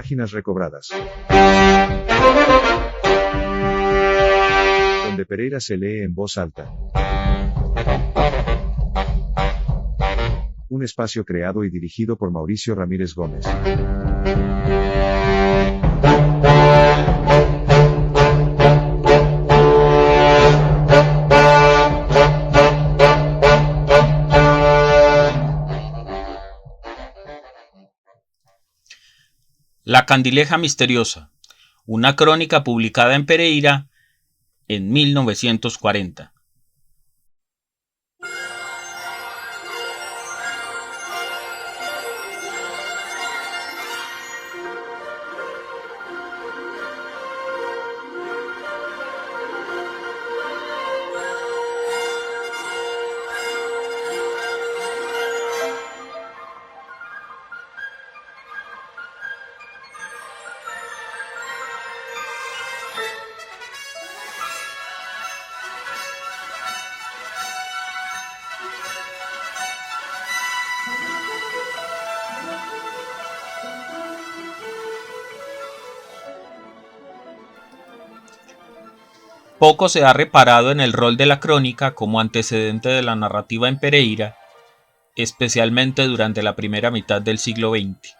Páginas recobradas. Donde Pereira se lee en voz alta. Un espacio creado y dirigido por Mauricio Ramírez Gómez. La Candileja Misteriosa, una crónica publicada en Pereira en 1940. Poco se ha reparado en el rol de la crónica como antecedente de la narrativa en Pereira, especialmente durante la primera mitad del siglo XX.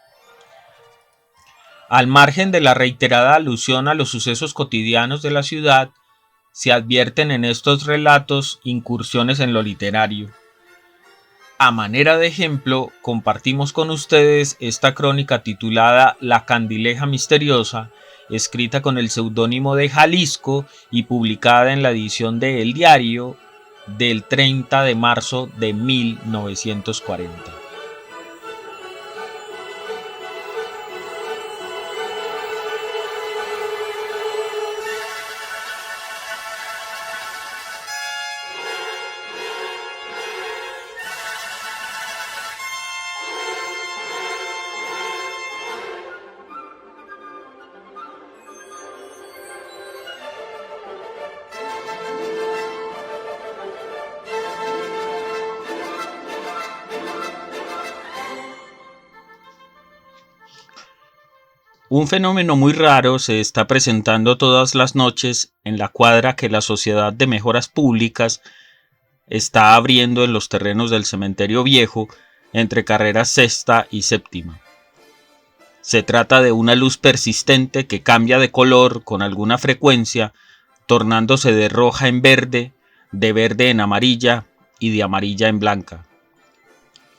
Al margen de la reiterada alusión a los sucesos cotidianos de la ciudad, se advierten en estos relatos incursiones en lo literario. A manera de ejemplo, compartimos con ustedes esta crónica titulada La Candileja Misteriosa, escrita con el seudónimo de Jalisco y publicada en la edición de El Diario del 30 de marzo de 1940. Un fenómeno muy raro se está presentando todas las noches en la cuadra que la Sociedad de Mejoras Públicas está abriendo en los terrenos del Cementerio Viejo entre carreras sexta y séptima. Se trata de una luz persistente que cambia de color con alguna frecuencia, tornándose de roja en verde, de verde en amarilla y de amarilla en blanca.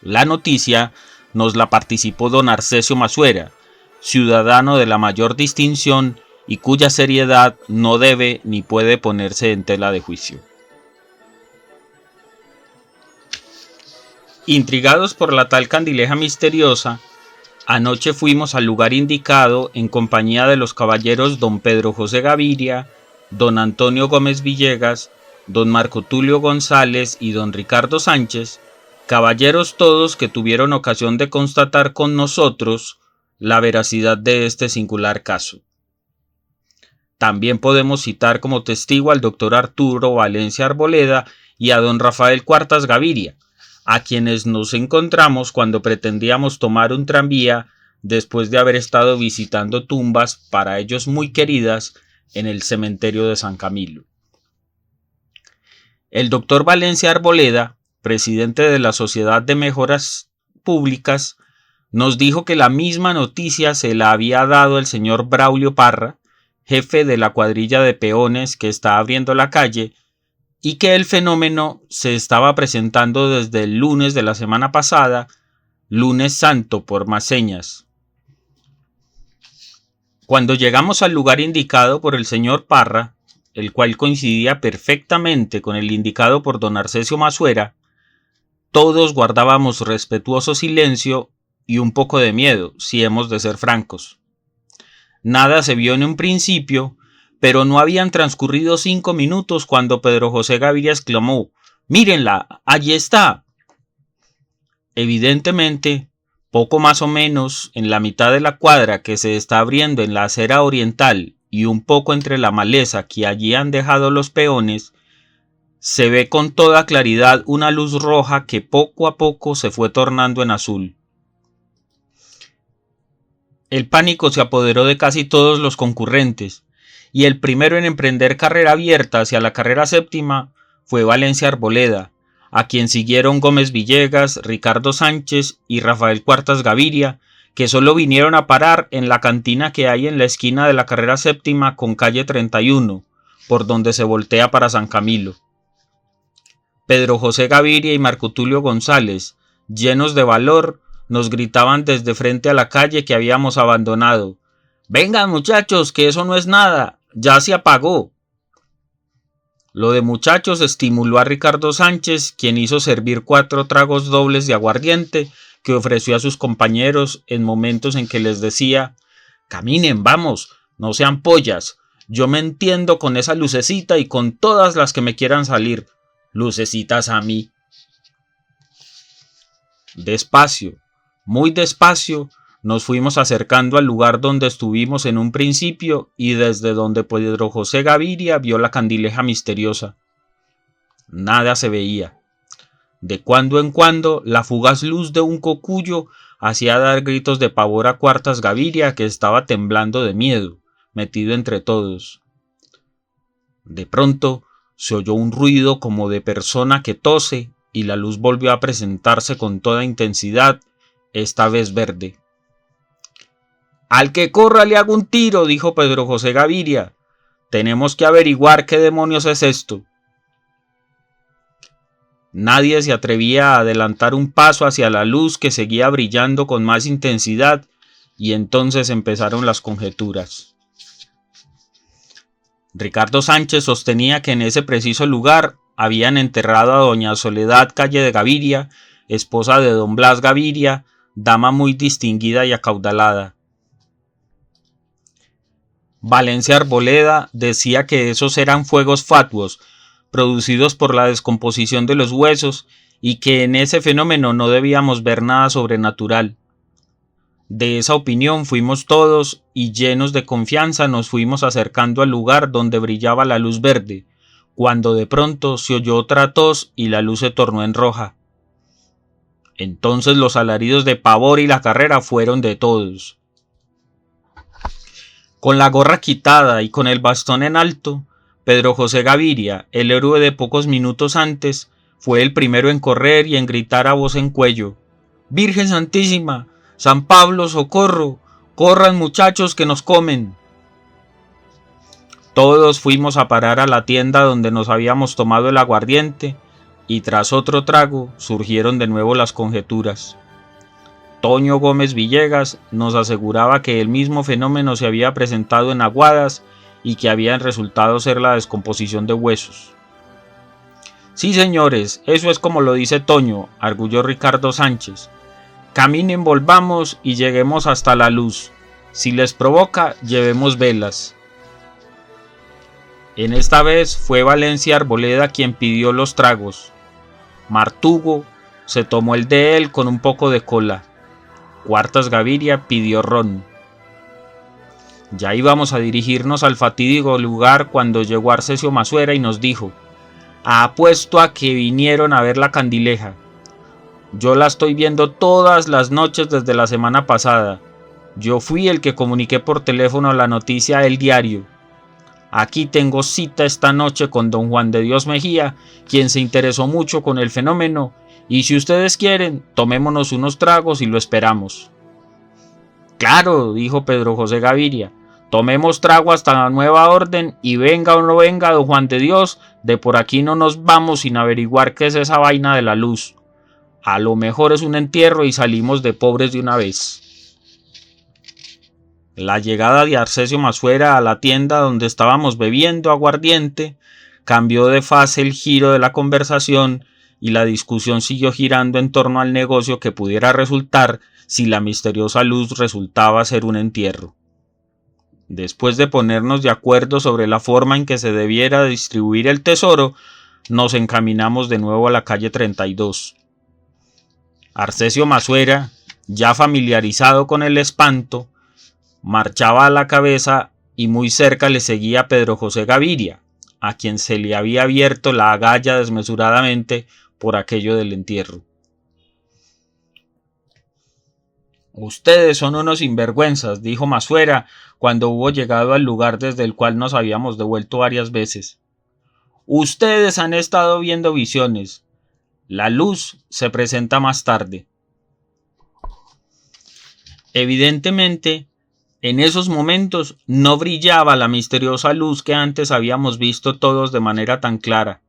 La noticia nos la participó don Arcesio Masuera, ciudadano de la mayor distinción y cuya seriedad no debe ni puede ponerse en tela de juicio. Intrigados por la tal candileja misteriosa, anoche fuimos al lugar indicado en compañía de los caballeros don Pedro José Gaviria, don Antonio Gómez Villegas, don Marco Tulio González y don Ricardo Sánchez, caballeros todos que tuvieron ocasión de constatar con nosotros la veracidad de este singular caso. También podemos citar como testigo al doctor Arturo Valencia Arboleda y a don Rafael Cuartas Gaviria, a quienes nos encontramos cuando pretendíamos tomar un tranvía después de haber estado visitando tumbas para ellos muy queridas en el cementerio de San Camilo. El doctor Valencia Arboleda, presidente de la Sociedad de Mejoras Públicas, nos dijo que la misma noticia se la había dado el señor Braulio Parra, jefe de la cuadrilla de peones que está abriendo la calle, y que el fenómeno se estaba presentando desde el lunes de la semana pasada, lunes santo por más señas. Cuando llegamos al lugar indicado por el señor Parra, el cual coincidía perfectamente con el indicado por don Arcesio Masuera, todos guardábamos respetuoso silencio y un poco de miedo, si hemos de ser francos. Nada se vio en un principio, pero no habían transcurrido 5 minutos cuando Pedro José Gaviria exclamó: «¡Mírenla! ¡Allí está!». Evidentemente, poco más o menos en la mitad de la cuadra que se está abriendo en la acera oriental y un poco entre la maleza que allí han dejado los peones, se ve con toda claridad una luz roja que poco a poco se fue tornando en azul. El pánico se apoderó de casi todos los concurrentes, y el primero en emprender carrera abierta hacia la carrera séptima fue Valencia Arboleda, a quien siguieron Gómez Villegas, Ricardo Sánchez y Rafael Cuartas Gaviria, que solo vinieron a parar en la cantina que hay en la esquina de la carrera séptima con calle 31, por donde se voltea para San Camilo. Pedro José Gaviria y Marco Tulio González, llenos de valor, nos gritaban desde frente a la calle que habíamos abandonado: «Vengan muchachos, que eso no es nada, ya se apagó». Lo de muchachos estimuló a Ricardo Sánchez, quien hizo servir 4 tragos dobles de aguardiente que ofreció a sus compañeros en momentos en que les decía: «Caminen, vamos, no sean pollas, yo me entiendo con esa lucecita y con todas las que me quieran salir, lucecitas a mí». Despacio, muy despacio, nos fuimos acercando al lugar donde estuvimos en un principio y desde donde Pedro José Gaviria vio la candileja misteriosa. Nada se veía. De cuando en cuando, la fugaz luz de un cocuyo hacía dar gritos de pavor a Cuartas Gaviria, que estaba temblando de miedo, metido entre todos. De pronto, se oyó un ruido como de persona que tose y la luz volvió a presentarse con toda intensidad, esta vez verde. «Al que corra le hago un tiro», dijo Pedro José Gaviria. «Tenemos que averiguar qué demonios es esto». Nadie se atrevía a adelantar un paso hacia la luz que seguía brillando con más intensidad, y entonces empezaron las conjeturas. Ricardo Sánchez sostenía que en ese preciso lugar habían enterrado a doña Soledad Calle de Gaviria, esposa de don Blas Gaviria, dama muy distinguida y acaudalada. Valencia Arboleda decía que esos eran fuegos fatuos, producidos por la descomposición de los huesos, y que en ese fenómeno no debíamos ver nada sobrenatural. De esa opinión fuimos todos, y llenos de confianza nos fuimos acercando al lugar donde brillaba la luz verde, cuando de pronto se oyó otra tos y la luz se tornó en roja. Entonces los alaridos de pavor y la carrera fueron de todos. Con la gorra quitada y con el bastón en alto, Pedro José Gaviria, el héroe de pocos minutos antes, fue el primero en correr y en gritar a voz en cuello: «¡Virgen Santísima! ¡San Pablo, socorro! ¡Corran, muchachos, que nos comen!». Todos fuimos a parar a la tienda donde nos habíamos tomado el aguardiente, y tras otro trago surgieron de nuevo las conjeturas. Toño Gómez Villegas nos aseguraba que el mismo fenómeno se había presentado en Aguadas y que habían resultado ser la descomposición de huesos. «Sí, señores, eso es como lo dice Toño», arguyó Ricardo Sánchez. «Caminen, volvamos y lleguemos hasta la luz. Si les provoca, llevemos velas». En esta vez fue Valencia Arboleda quien pidió los tragos. Martugo se tomó el de él con un poco de cola. Cuartas Gaviria pidió ron. Ya íbamos a dirigirnos al fatídico lugar cuando llegó Arcesio Masuera y nos dijo: «Apuesto a que vinieron a ver la candileja. Yo la estoy viendo todas las noches desde la semana pasada. Yo fui el que comuniqué por teléfono la noticia del diario. Aquí tengo cita esta noche con don Juan de Dios Mejía, quien se interesó mucho con el fenómeno, y si ustedes quieren, tomémonos unos tragos y lo esperamos». «Claro», dijo Pedro José Gaviria, «tomemos trago hasta la nueva orden, y venga o no venga don Juan de Dios, de por aquí no nos vamos sin averiguar qué es esa vaina de la luz. A lo mejor es un entierro y salimos de pobres de una vez». La llegada de Arcesio Masuera a la tienda donde estábamos bebiendo aguardiente cambió de fase el giro de la conversación, y la discusión siguió girando en torno al negocio que pudiera resultar si la misteriosa luz resultaba ser un entierro. Después de ponernos de acuerdo sobre la forma en que se debiera distribuir el tesoro, nos encaminamos de nuevo a la calle 32. Arcesio Masuera, ya familiarizado con el espanto, marchaba a la cabeza y muy cerca le seguía Pedro José Gaviria, a quien se le había abierto la agalla desmesuradamente por aquello del entierro. Ustedes son unos sinvergüenzas, dijo Masuera cuando hubo llegado al lugar desde el cual nos habíamos devuelto varias veces. Ustedes han estado viendo visiones. La luz se presenta más tarde. Evidentemente, en esos momentos no brillaba la misteriosa luz que antes habíamos visto todos de manera tan clara.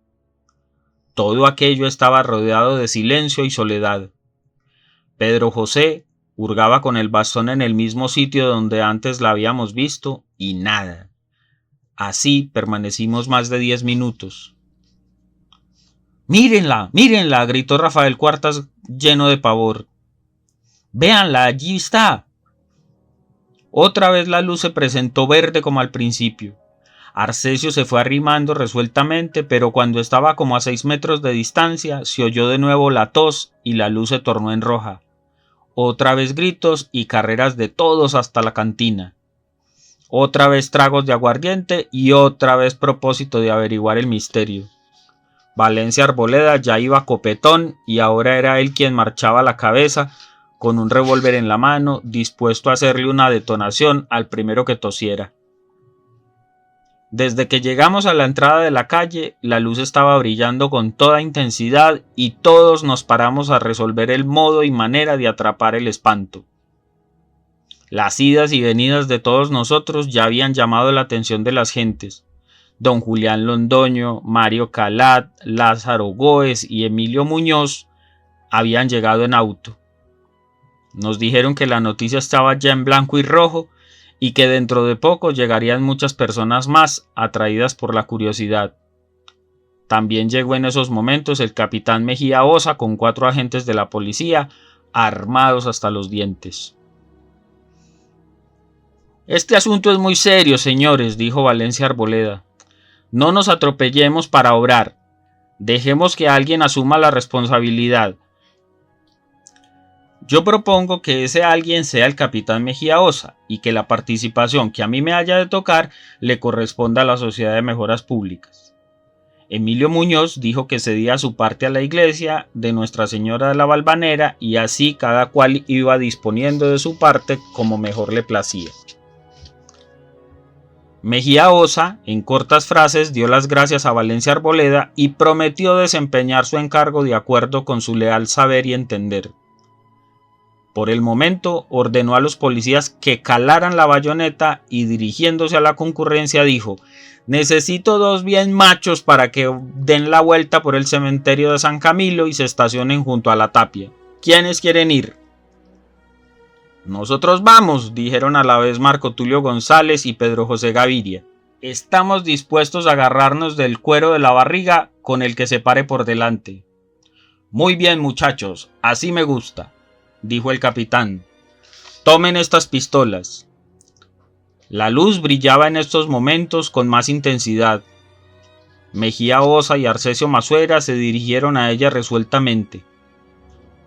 Todo aquello estaba rodeado de silencio y soledad. Pedro José hurgaba con el bastón en el mismo sitio donde antes la habíamos visto y nada. Así permanecimos más de 10 minutos. ¡Mírenla! ¡Mírenla! Gritó Rafael Cuartas lleno de pavor. ¡Véanla! ¡Allí está! Otra vez la luz se presentó verde como al principio. Arcesio se fue arrimando resueltamente, pero cuando estaba como a 6 metros de distancia, se oyó de nuevo la tos y la luz se tornó en roja. Otra vez gritos y carreras de todos hasta la cantina. Otra vez tragos de aguardiente y otra vez propósito de averiguar el misterio. Valencia Arboleda ya iba copetón y ahora era él quien marchaba a la cabeza con un revólver en la mano, dispuesto a hacerle una detonación al primero que tosiera. Desde que llegamos a la entrada de la calle, la luz estaba brillando con toda intensidad y todos nos paramos a resolver el modo y manera de atrapar el espanto. Las idas y venidas de todos nosotros ya habían llamado la atención de las gentes. Don Julián Londoño, Mario Calat, Lázaro Góez y Emilio Muñoz habían llegado en auto. Nos dijeron que la noticia estaba ya en blanco y rojo y que dentro de poco llegarían muchas personas más atraídas por la curiosidad. También llegó en esos momentos el capitán Mejía Osa con 4 agentes de la policía armados hasta los dientes. Este asunto es muy serio, señores, dijo Valencia Arboleda. No nos atropellemos para obrar. Dejemos que alguien asuma la responsabilidad. Yo propongo que ese alguien sea el capitán Mejía Osa y que la participación que a mí me haya de tocar le corresponda a la Sociedad de Mejoras Públicas. Emilio Muñoz dijo que cedía su parte a la iglesia de Nuestra Señora de la Valvanera y así cada cual iba disponiendo de su parte como mejor le placía. Mejía Osa, en cortas frases, dio las gracias a Valencia Arboleda y prometió desempeñar su encargo de acuerdo con su leal saber y entender. Por el momento ordenó a los policías que calaran la bayoneta y dirigiéndose a la concurrencia dijo: necesito 2 bien machos para que den la vuelta por el cementerio de San Camilo y se estacionen junto a la tapia. ¿Quiénes quieren ir? Nosotros vamos, dijeron a la vez Marco Tulio González y Pedro José Gaviria. Estamos dispuestos a agarrarnos del cuero de la barriga con el que se pare por delante. Muy bien, muchachos, así me gusta, dijo el capitán. Tomen estas pistolas. La luz brillaba en estos momentos con más intensidad. Mejía Osa y Arcesio Masuera se dirigieron a ella resueltamente.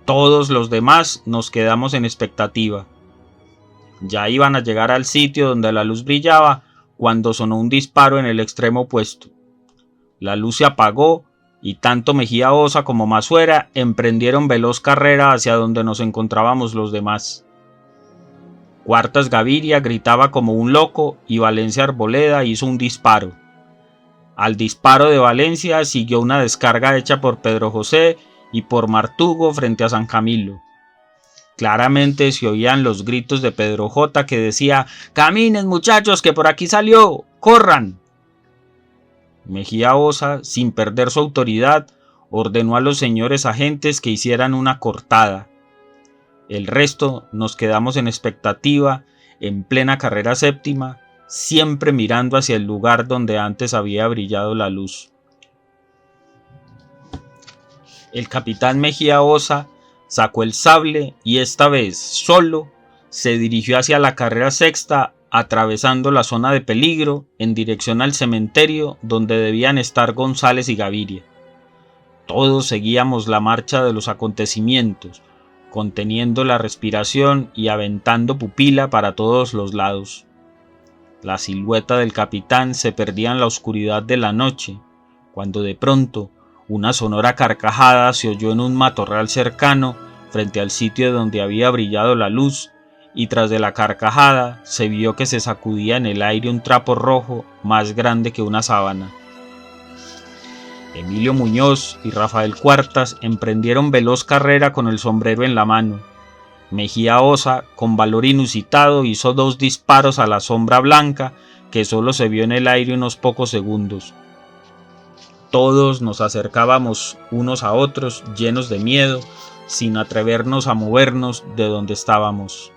Todos los demás nos quedamos en expectativa. Ya iban a llegar al sitio donde la luz brillaba cuando sonó un disparo en el extremo opuesto. La luz se apagó y tanto Mejía Osa como Masuera emprendieron veloz carrera hacia donde nos encontrábamos los demás. Cuartas Gaviria gritaba como un loco y Valencia Arboleda hizo un disparo. Al disparo de Valencia siguió una descarga hecha por Pedro José y por Martugo frente a San Camilo. Claramente se oían los gritos de Pedro J. que decía: «¡Caminen, muchachos, que por aquí salió! ¡Corran!». Mejía Osa, sin perder su autoridad, ordenó a los señores agentes que hicieran una cortada. El resto nos quedamos en expectativa, en plena carrera séptima, siempre mirando hacia el lugar donde antes había brillado la luz. El capitán Mejía Osa sacó el sable y esta vez, solo, se dirigió hacia la carrera sexta, atravesando la zona de peligro en dirección al cementerio donde debían estar González y Gaviria. Todos seguíamos la marcha de los acontecimientos, conteniendo la respiración y aventando pupila para todos los lados. La silueta del capitán se perdía en la oscuridad de la noche, cuando de pronto una sonora carcajada se oyó en un matorral cercano frente al sitio donde había brillado la luz y tras de la carcajada se vio que se sacudía en el aire un trapo rojo más grande que una sábana. Emilio Muñoz y Rafael Cuartas emprendieron veloz carrera con el sombrero en la mano. Mejía Osa, con valor inusitado, hizo 2 disparos a la sombra blanca que solo se vio en el aire unos pocos segundos. Todos nos acercábamos unos a otros llenos de miedo, sin atrevernos a movernos de donde estábamos.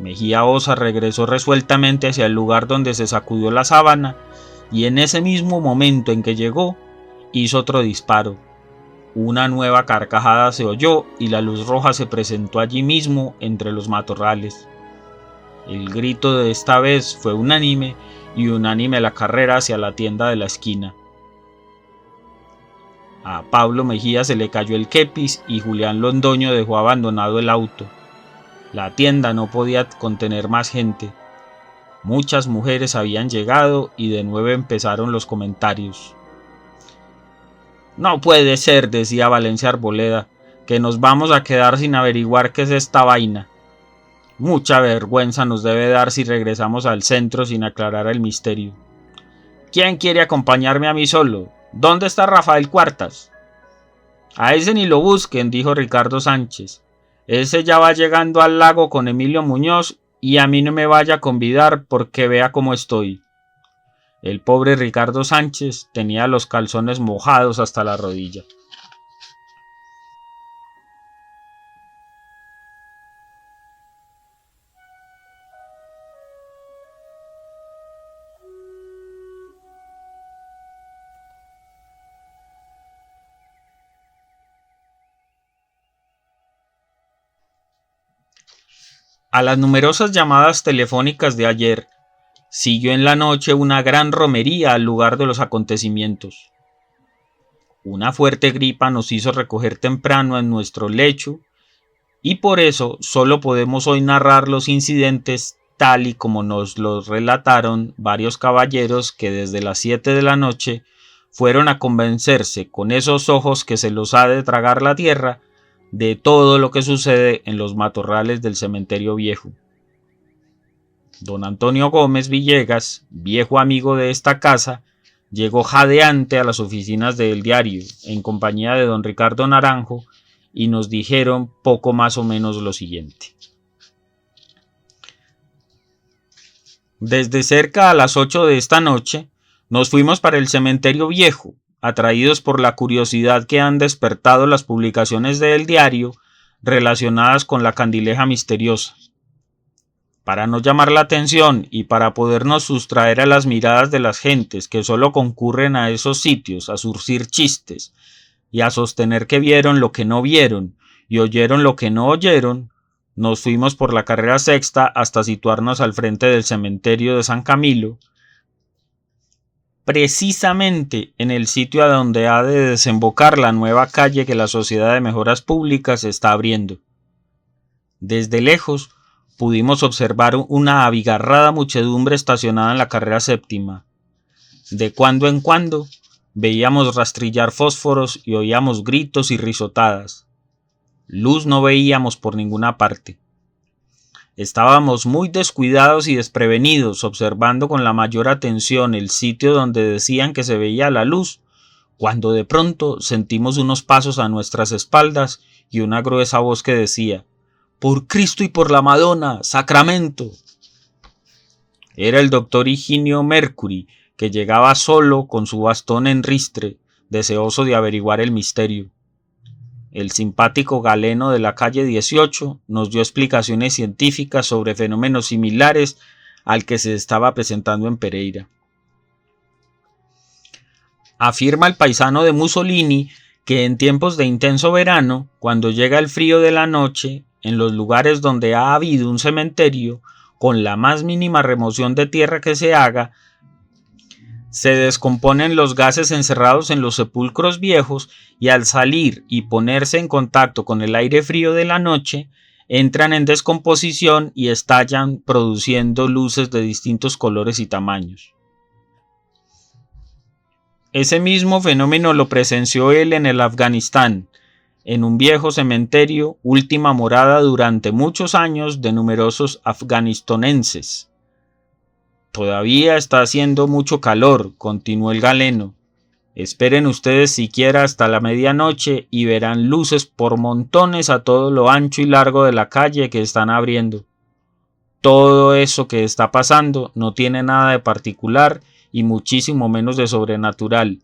Mejía Osa regresó resueltamente hacia el lugar donde se sacudió la sábana y en ese mismo momento en que llegó, hizo otro disparo. Una nueva carcajada se oyó y la luz roja se presentó allí mismo entre los matorrales. El grito de esta vez fue unánime y unánime la carrera hacia la tienda de la esquina. A Pablo Mejía se le cayó el kepis y Julián Londoño dejó abandonado el auto. La tienda no podía contener más gente. Muchas mujeres habían llegado y de nuevo empezaron los comentarios. No puede ser, decía Valencia Arboleda, que nos vamos a quedar sin averiguar qué es esta vaina. Mucha vergüenza nos debe dar si regresamos al centro sin aclarar el misterio. ¿Quién quiere acompañarme a mí solo? ¿Dónde está Rafael Cuartas? A ese ni lo busquen, dijo Ricardo Sánchez. Ese ya va llegando al lago con Emilio Muñoz y a mí no me vaya a convidar porque vea cómo estoy. El pobre Ricardo Sánchez tenía los calzones mojados hasta la rodilla. A las numerosas llamadas telefónicas de ayer, siguió en la noche una gran romería al lugar de los acontecimientos. Una fuerte gripa nos hizo recoger temprano en nuestro lecho y por eso solo podemos hoy narrar los incidentes tal y como nos los relataron varios caballeros que desde las 7 de la noche fueron a convencerse con esos ojos que se los ha de tragar la tierra de todo lo que sucede en los matorrales del cementerio viejo. Don Antonio Gómez Villegas, viejo amigo de esta casa, llegó jadeante a las oficinas del diario en compañía de don Ricardo Naranjo y nos dijeron poco más o menos lo siguiente. Desde cerca a las 8 de esta noche nos fuimos para el cementerio viejo, atraídos por la curiosidad que han despertado las publicaciones del diario relacionadas con la candileja misteriosa. Para no llamar la atención y para podernos sustraer a las miradas de las gentes que solo concurren a esos sitios a zurcir chistes y a sostener que vieron lo que no vieron y oyeron lo que no oyeron, nos fuimos por la carrera sexta hasta situarnos al frente del cementerio de San Camilo, precisamente en el sitio a donde ha de desembocar la nueva calle que la Sociedad de Mejoras Públicas está abriendo. Desde lejos pudimos observar una abigarrada muchedumbre estacionada en la carrera séptima. De cuando en cuando veíamos rastrillar fósforos y oíamos gritos y risotadas. Luz no veíamos por ninguna parte. Estábamos muy descuidados y desprevenidos, observando con la mayor atención el sitio donde decían que se veía la luz, cuando de pronto sentimos unos pasos a nuestras espaldas y una gruesa voz que decía: «¡Por Cristo y por la Madonna, Sacramento!». Era el doctor Higinio Mercury, que llegaba solo con su bastón en ristre, deseoso de averiguar el misterio. El simpático galeno de la calle 18 nos dio explicaciones científicas sobre fenómenos similares al que se estaba presentando en Pereira. Afirma el paisano de Mussolini que en tiempos de intenso verano, cuando llega el frío de la noche, en los lugares donde ha habido un cementerio, con la más mínima remoción de tierra que se haga, se descomponen los gases encerrados en los sepulcros viejos y al salir y ponerse en contacto con el aire frío de la noche, entran en descomposición y estallan produciendo luces de distintos colores y tamaños. Ese mismo fenómeno lo presenció él en el Afganistán, en un viejo cementerio, última morada durante muchos años de numerosos afganistanenses. Todavía está haciendo mucho calor, continuó el galeno. Esperen ustedes siquiera hasta la medianoche y verán luces por montones a todo lo ancho y largo de la calle que están abriendo. Todo eso que está pasando no tiene nada de particular y muchísimo menos de sobrenatural.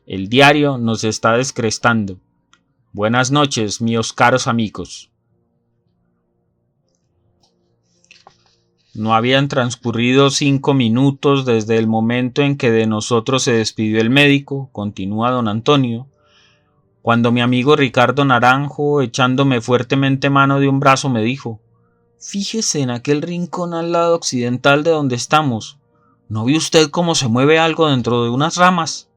El diario nos está descrestando. Buenas noches, míos caros amigos. No habían transcurrido 5 minutos desde el momento en que de nosotros se despidió el médico, continúa don Antonio, cuando mi amigo Ricardo Naranjo, echándome fuertemente mano de un brazo, me dijo: «Fíjese en aquel rincón al lado occidental de donde estamos. ¿No ve usted cómo se mueve algo dentro de unas ramas?».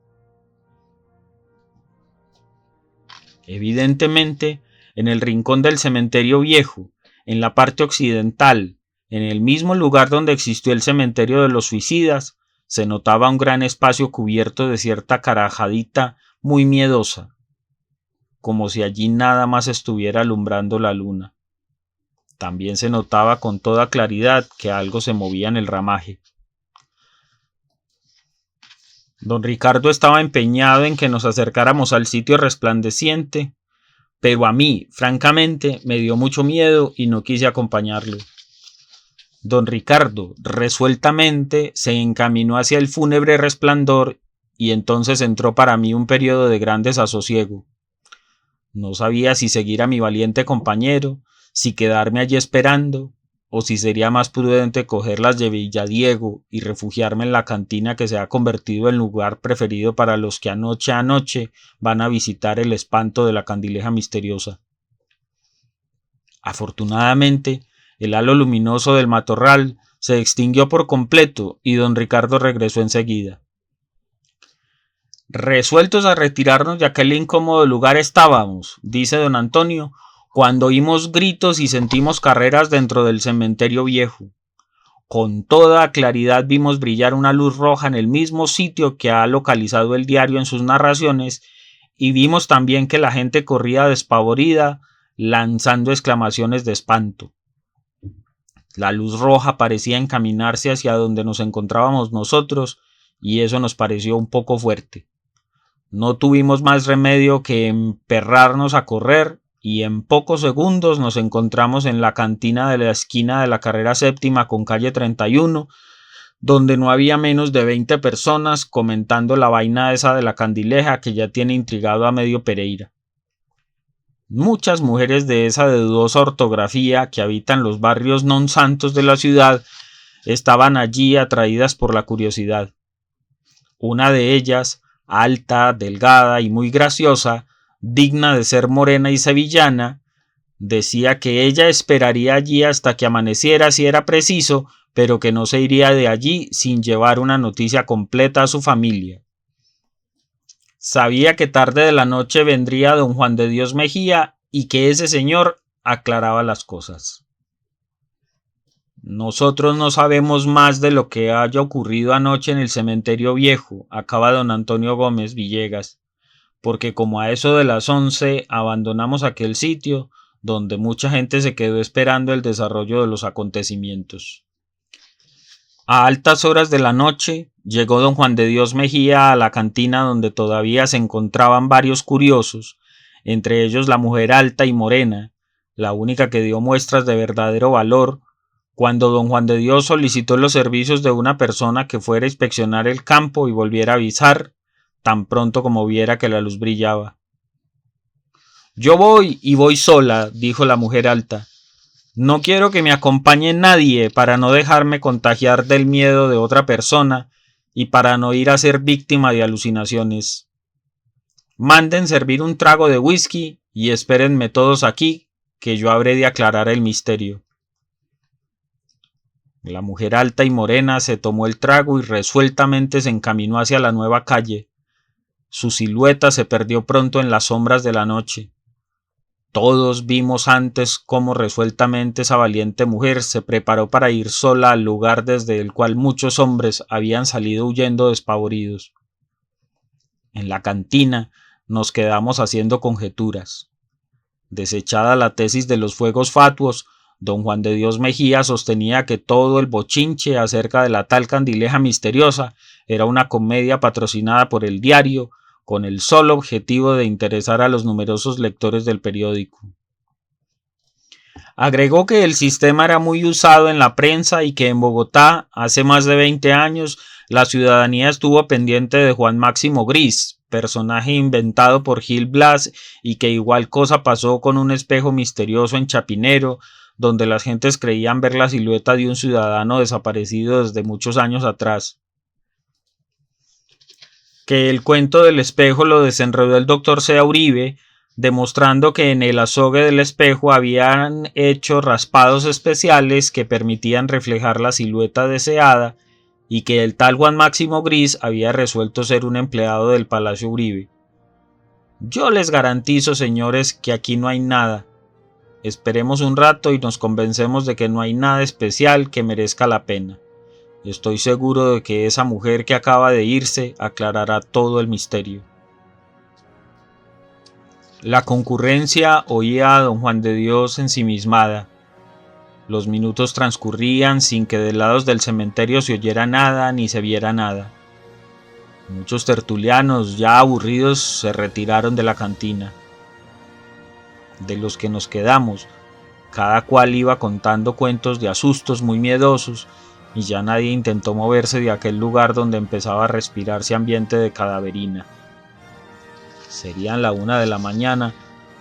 Evidentemente, en el rincón del cementerio viejo, en la parte occidental, en el mismo lugar donde existió el cementerio de los suicidas, se notaba un gran espacio cubierto de cierta carajadita muy miedosa, como si allí nada más estuviera alumbrando la luna. También se notaba con toda claridad que algo se movía en el ramaje. Don Ricardo estaba empeñado en que nos acercáramos al sitio resplandeciente, pero a mí, francamente, me dio mucho miedo y no quise acompañarlo. Don Ricardo, resueltamente, se encaminó hacia el fúnebre resplandor y entonces entró para mí un periodo de gran desasosiego. No sabía si seguir a mi valiente compañero, si quedarme allí esperando, o si sería más prudente coger las de Villadiego y refugiarme en la cantina que se ha convertido en lugar preferido para los que anoche a noche van a visitar el espanto de la Candileja misteriosa. Afortunadamente, el halo luminoso del matorral se extinguió por completo y don Ricardo regresó enseguida. Resueltos a retirarnos de aquel incómodo lugar estábamos, dice don Antonio, cuando oímos gritos y sentimos carreras dentro del cementerio viejo. Con toda claridad vimos brillar una luz roja en el mismo sitio que ha localizado el diario en sus narraciones y vimos también que la gente corría despavorida, lanzando exclamaciones de espanto. La luz roja parecía encaminarse hacia donde nos encontrábamos nosotros y eso nos pareció un poco fuerte. No tuvimos más remedio que emperrarnos a correr y en pocos segundos nos encontramos en la cantina de la esquina de la carrera séptima con calle 31, donde no había menos de 20 personas comentando la vaina esa de la Candileja que ya tiene intrigado a medio Pereira. Muchas mujeres de esa de dudosa ortografía que habitan los barrios non santos de la ciudad estaban allí atraídas por la curiosidad. Una de ellas, alta, delgada y muy graciosa, digna de ser morena y sevillana, decía que ella esperaría allí hasta que amaneciera si era preciso, pero que no se iría de allí sin llevar una noticia completa a su familia. Sabía que tarde de la noche vendría don Juan de Dios Mejía y que ese señor aclaraba las cosas. Nosotros no sabemos más de lo que haya ocurrido anoche en el cementerio viejo, acaba don Antonio Gómez Villegas, porque como a eso de las 11 abandonamos aquel sitio donde mucha gente se quedó esperando el desarrollo de los acontecimientos. A altas horas de la noche llegó don Juan de Dios Mejía a la cantina donde todavía se encontraban varios curiosos, entre ellos la mujer alta y morena, la única que dio muestras de verdadero valor, cuando don Juan de Dios solicitó los servicios de una persona que fuera a inspeccionar el campo y volviera a avisar, tan pronto como viera que la luz brillaba. «Yo voy y voy sola», dijo la mujer alta. «No quiero que me acompañe nadie para no dejarme contagiar del miedo de otra persona y para no ir a ser víctima de alucinaciones. Manden servir un trago de whisky y espérenme todos aquí, que yo habré de aclarar el misterio». La mujer alta y morena se tomó el trago y resueltamente se encaminó hacia la nueva calle. Su silueta se perdió pronto en las sombras de la noche. Todos vimos antes cómo resueltamente esa valiente mujer se preparó para ir sola al lugar desde el cual muchos hombres habían salido huyendo despavoridos. En la cantina nos quedamos haciendo conjeturas. Desechada la tesis de los fuegos fatuos, don Juan de Dios Mejía sostenía que todo el bochinche acerca de la tal Candileja misteriosa era una comedia patrocinada por el diario, con el solo objetivo de interesar a los numerosos lectores del periódico. Agregó que el sistema era muy usado en la prensa y que en Bogotá, hace más de 20 años, la ciudadanía estuvo pendiente de Juan Máximo Gris, personaje inventado por Gil Blas, y que igual cosa pasó con un espejo misterioso en Chapinero, donde las gentes creían ver la silueta de un ciudadano desaparecido desde muchos años atrás. Que el cuento del espejo lo desenredó el doctor Sea Uribe, demostrando que en el azogue del espejo habían hecho raspados especiales que permitían reflejar la silueta deseada, y que el tal Juan Máximo Gris había resuelto ser un empleado del Palacio Uribe. Yo les garantizo, señores, que aquí no hay nada. Esperemos un rato y nos convencemos de que no hay nada especial que merezca la pena. Estoy seguro de que esa mujer que acaba de irse aclarará todo el misterio. La concurrencia oía a don Juan de Dios ensimismada. Los minutos transcurrían sin que de lados del cementerio se oyera nada ni se viera nada. Muchos tertulianos, ya aburridos, se retiraron de la cantina. De los que nos quedamos, cada cual iba contando cuentos de asustos muy miedosos, y ya nadie intentó moverse de aquel lugar donde empezaba a respirarse ambiente de cadaverina. Serían la 1 de la mañana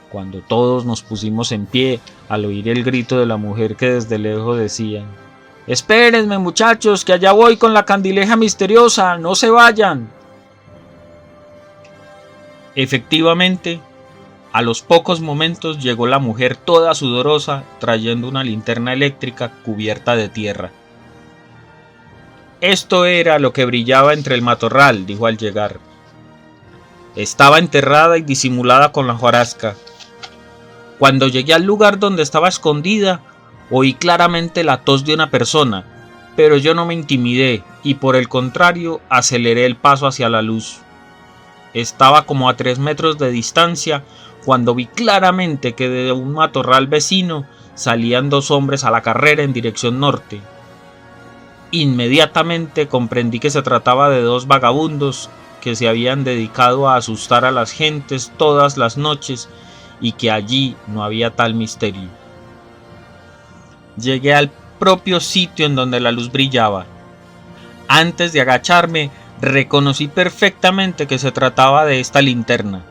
cuando todos nos pusimos en pie al oír el grito de la mujer que desde lejos decía: «¡Espérenme, muchachos, que allá voy con la Candileja misteriosa! ¡No se vayan!». Efectivamente, a los pocos momentos llegó la mujer toda sudorosa, trayendo una linterna eléctrica cubierta de tierra. Esto era lo que brillaba entre el matorral, dijo al llegar. Estaba enterrada y disimulada con la hojarasca. Cuando llegué al lugar donde estaba escondida, oí claramente la tos de una persona, pero yo no me intimidé y por el contrario aceleré el paso hacia la luz. Estaba como a 3 metros de distancia cuando vi claramente que de un matorral vecino salían 2 hombres a la carrera en dirección norte. Inmediatamente comprendí que se trataba de 2 vagabundos que se habían dedicado a asustar a las gentes todas las noches y que allí no había tal misterio. Llegué al propio sitio en donde la luz brillaba. Antes de agacharme, reconocí perfectamente que se trataba de esta linterna.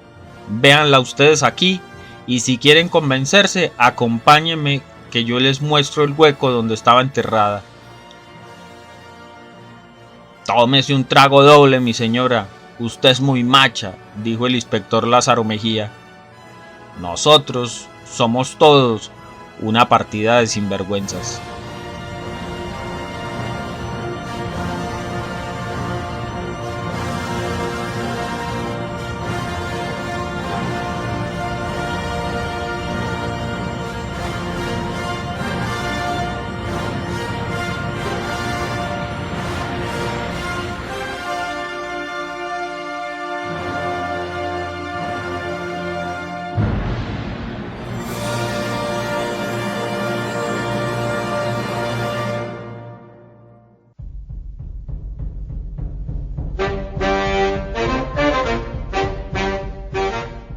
Véanla ustedes aquí y si quieren convencerse, acompáñenme que yo les muestro el hueco donde estaba enterrada. Tómese un trago doble, mi señora. Usted es muy macha, dijo el inspector Lázaro Mejía. Nosotros somos todos una partida de sinvergüenzas.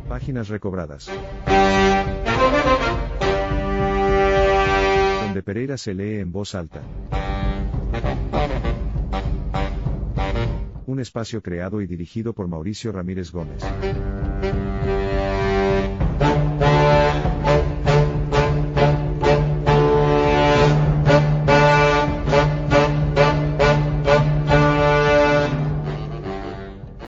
Páginas recobradas. Donde Pereira se lee en voz alta. Un espacio creado y dirigido por Mauricio Ramírez Gómez.